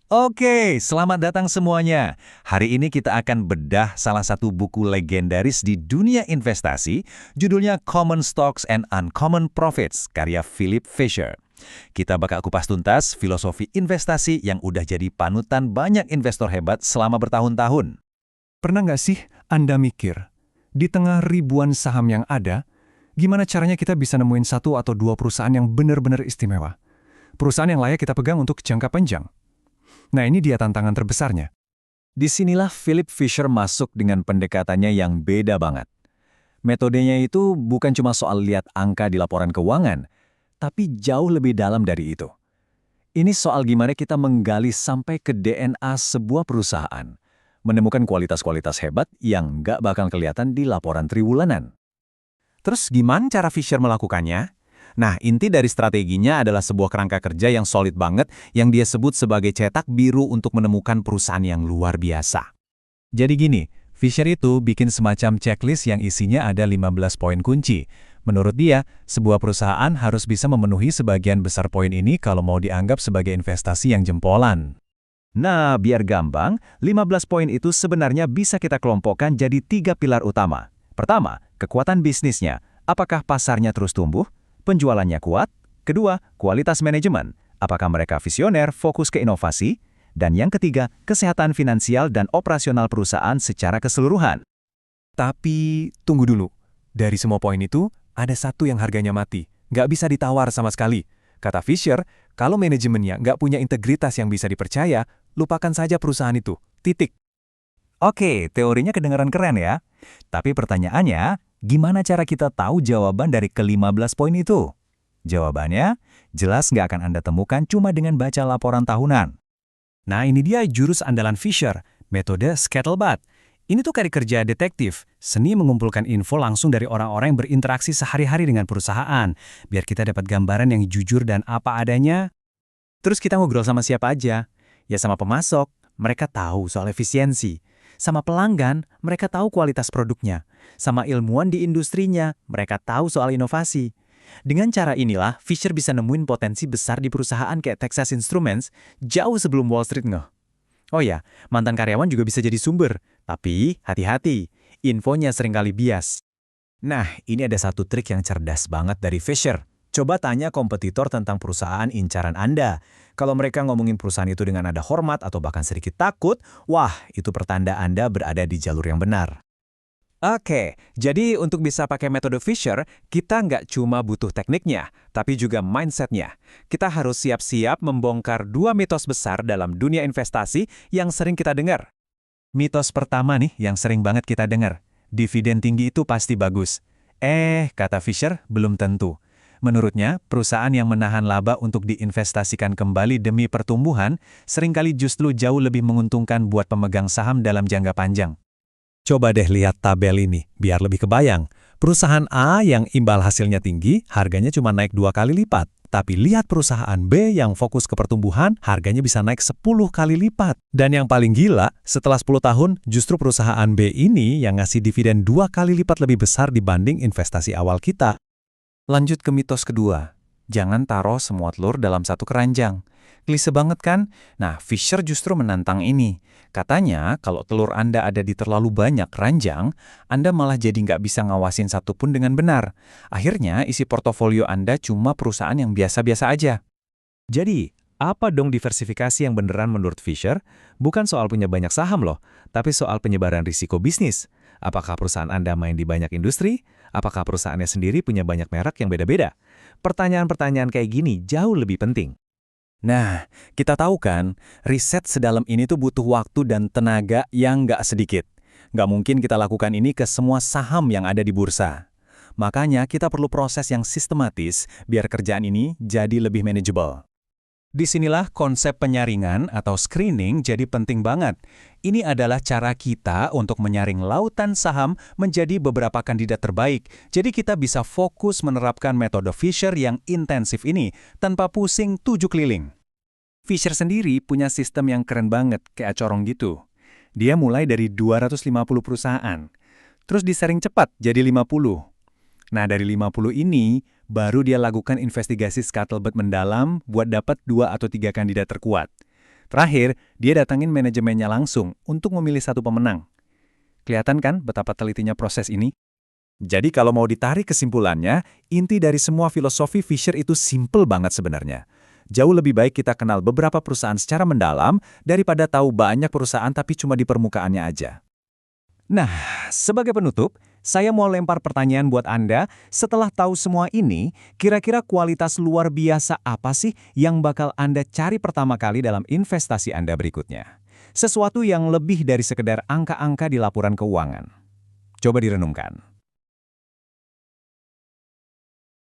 Oke, selamat datang semuanya. Hari ini kita akan bedah salah satu buku legendaris di dunia investasi, judulnya Common Stocks and Uncommon Profits, karya Philip Fisher. Kita bakal kupas tuntas filosofi investasi yang udah jadi panutan banyak investor hebat selama bertahun-tahun. Pernah nggak sih Anda mikir, di tengah ribuan saham yang ada, gimana caranya kita bisa nemuin satu atau dua perusahaan yang benar-benar istimewa? Perusahaan yang layak kita pegang untuk jangka panjang. Nah, ini dia tantangan terbesarnya. Disinilah Philip Fisher masuk dengan pendekatannya yang beda banget. Metodenya itu bukan cuma soal lihat angka di laporan keuangan, tapi jauh lebih dalam dari itu. Ini soal gimana kita menggali sampai ke DNA sebuah perusahaan, menemukan kualitas-kualitas hebat yang nggak bakal kelihatan di laporan triwulanan. Terus gimana cara Fisher melakukannya? Nah, inti dari strateginya adalah sebuah kerangka kerja yang solid banget yang dia sebut sebagai cetak biru untuk menemukan perusahaan yang luar biasa. Jadi gini, Fisher itu bikin semacam checklist yang isinya ada 15 poin kunci. Menurut dia, sebuah perusahaan harus bisa memenuhi sebagian besar poin ini kalau mau dianggap sebagai investasi yang jempolan. Nah, biar gampang, 15 poin itu sebenarnya bisa kita kelompokkan jadi 3 pilar utama. Pertama, kekuatan bisnisnya. Apakah pasarnya terus tumbuh? Penjualannya kuat? Kedua, kualitas manajemen. Apakah mereka visioner, fokus ke inovasi? Dan yang ketiga, kesehatan finansial dan operasional perusahaan secara keseluruhan. Tapi, tunggu dulu. Dari semua poin itu, ada satu yang harganya mati. Nggak bisa ditawar sama sekali. Kata Fisher, kalau manajemennya nggak punya integritas yang bisa dipercaya, lupakan saja perusahaan itu. Titik. Oke, teorinya kedengaran keren ya. Tapi pertanyaannya, gimana cara kita tahu jawaban dari ke-15 poin itu? Jawabannya, jelas nggak akan Anda temukan cuma dengan baca laporan tahunan. Nah, ini dia jurus andalan Fisher, metode scuttlebutt. Ini tuh kayak kerja detektif, seni mengumpulkan info langsung dari orang-orang yang berinteraksi sehari-hari dengan perusahaan, biar kita dapat gambaran yang jujur dan apa adanya. Terus kita ngobrol sama siapa aja? Ya sama pemasok, mereka tahu soal efisiensi. Sama pelanggan, mereka tahu kualitas produknya. Sama ilmuwan di industrinya, mereka tahu soal inovasi. Dengan cara inilah, Fisher bisa nemuin potensi besar di perusahaan kayak Texas Instruments jauh sebelum Wall Street ngeh. Oh ya, mantan karyawan juga bisa jadi sumber. Tapi, hati-hati, infonya seringkali bias. Nah, ini ada satu trik yang cerdas banget dari Fisher. Coba tanya kompetitor tentang perusahaan incaran Anda. Kalau mereka ngomongin perusahaan itu dengan nada hormat atau bahkan sedikit takut, wah, itu pertanda Anda berada di jalur yang benar. Oke, jadi untuk bisa pakai metode Fisher, kita nggak cuma butuh tekniknya, tapi juga mindsetnya. Kita harus siap-siap membongkar dua mitos besar dalam dunia investasi yang sering kita dengar. Mitos pertama nih yang sering banget kita dengar, dividen tinggi itu pasti bagus. Kata Fisher, belum tentu. Menurutnya, perusahaan yang menahan laba untuk diinvestasikan kembali demi pertumbuhan seringkali justru jauh lebih menguntungkan buat pemegang saham dalam jangka panjang. Coba deh lihat tabel ini, biar lebih kebayang. Perusahaan A yang imbal hasilnya tinggi, harganya cuma naik 2 kali lipat. Tapi lihat perusahaan B yang fokus ke pertumbuhan, harganya bisa naik 10 kali lipat. Dan yang paling gila, setelah 10 tahun, justru perusahaan B ini yang ngasih dividen 2 kali lipat lebih besar dibanding investasi awal kita. Lanjut ke mitos kedua, jangan taruh semua telur dalam satu keranjang. Klise banget kan? Nah, Fisher justru menantang ini. Katanya, kalau telur Anda ada di terlalu banyak keranjang, Anda malah jadi nggak bisa ngawasin satu pun dengan benar. Akhirnya, isi portofolio Anda cuma perusahaan yang biasa-biasa aja. Jadi, apa dong diversifikasi yang beneran menurut Fisher? Bukan soal punya banyak saham loh, tapi soal penyebaran risiko bisnis. Apakah perusahaan Anda main di banyak industri? Apakah perusahaannya sendiri punya banyak merek yang beda-beda? Pertanyaan-pertanyaan kayak gini jauh lebih penting. Nah, kita tahu kan, riset sedalam ini tuh butuh waktu dan tenaga yang nggak sedikit. Nggak mungkin kita lakukan ini ke semua saham yang ada di bursa. Makanya kita perlu proses yang sistematis biar kerjaan ini jadi lebih manageable. Disinilah konsep penyaringan atau screening jadi penting banget. Ini adalah cara kita untuk menyaring lautan saham menjadi beberapa kandidat terbaik. Jadi kita bisa fokus menerapkan metode Fisher yang intensif ini tanpa pusing 7 keliling. Fisher sendiri punya sistem yang keren banget, kayak corong gitu. Dia mulai dari 250 perusahaan, terus disaring cepat jadi 50. Nah, dari 50 ini, baru dia lakukan investigasi scuttlebutt mendalam buat dapat 2 atau 3 kandidat terkuat. Terakhir, dia datangin manajemennya langsung untuk memilih satu pemenang. Kelihatan kan betapa telitinya proses ini? Jadi kalau mau ditarik kesimpulannya, inti dari semua filosofi Fisher itu simple banget sebenarnya. Jauh lebih baik kita kenal beberapa perusahaan secara mendalam daripada tahu banyak perusahaan tapi cuma di permukaannya aja. Nah, sebagai penutup, saya mau lempar pertanyaan buat Anda. Setelah tahu semua ini, kira-kira kualitas luar biasa apa sih yang bakal Anda cari pertama kali dalam investasi Anda berikutnya? Sesuatu yang lebih dari sekedar angka-angka di laporan keuangan. Coba direnungkan.